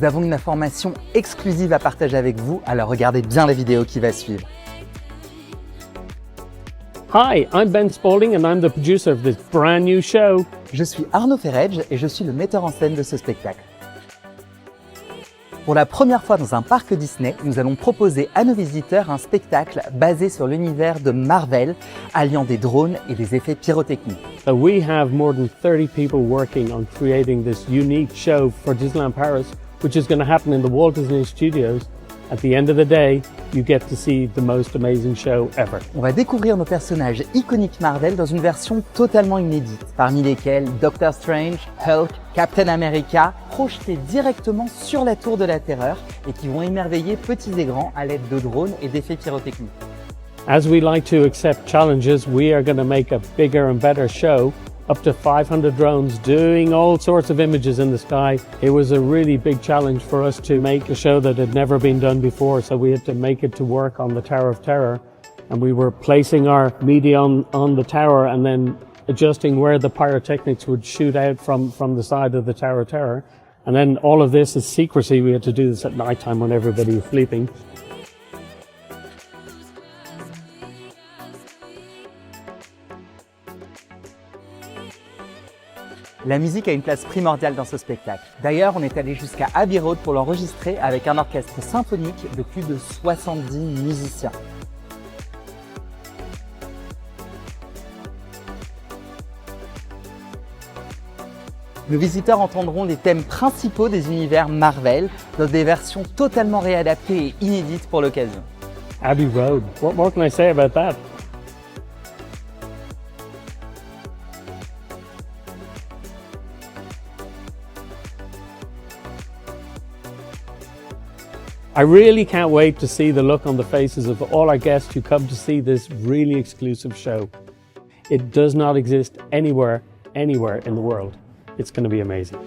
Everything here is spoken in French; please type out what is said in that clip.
Nous avons une information exclusive à partager avec vous, alors regardez bien la vidéo qui va suivre. Hi, I'm Ben Spalding and I'm the producer of this brand new show. Je suis Arnaud Ferredge et je suis le metteur en scène de ce spectacle. Pour la première fois dans un parc Disney, nous allons proposer à nos visiteurs un spectacle basé sur l'univers de Marvel, alliant des drones et des effets pyrotechniques. So we have more than 30 people working on creating this unique show for Disneyland Paris, which is going to happen in the Walt Disney Studios. At the end of the day, you get to see the most amazing show ever. On va découvrir nos personnages iconiques Marvel dans une version totalement inédite, parmi lesquels Doctor Strange, Hulk, Captain America, projetés directement sur la tour de la terreur et qui vont émerveiller petits et grands à l'aide de drones et d'effets pyrotechniques. As we like to accept challenges, we are going to make a bigger and better show. Up to 500 drones doing all sorts of images in the sky. It was a really big challenge for us to make a show that had never been done before, so we had to make it to work on the Tower of Terror. And we were placing our media on the tower and then adjusting where the pyrotechnics would shoot out from the side of the Tower of Terror. And then all of this is secrecy. We had to do this at night time when everybody was sleeping. La musique a une place primordiale dans ce spectacle. D'ailleurs, on est allé jusqu'à Abbey Road pour l'enregistrer avec un orchestre symphonique de plus de 70 musiciens. Nos visiteurs entendront les thèmes principaux des univers Marvel dans des versions totalement réadaptées et inédites pour l'occasion. Abbey Road. What more can I say about that? I really can't wait to see the look on the faces of all our guests who come to see this really exclusive show. It does not exist anywhere in the world. It's going to be amazing.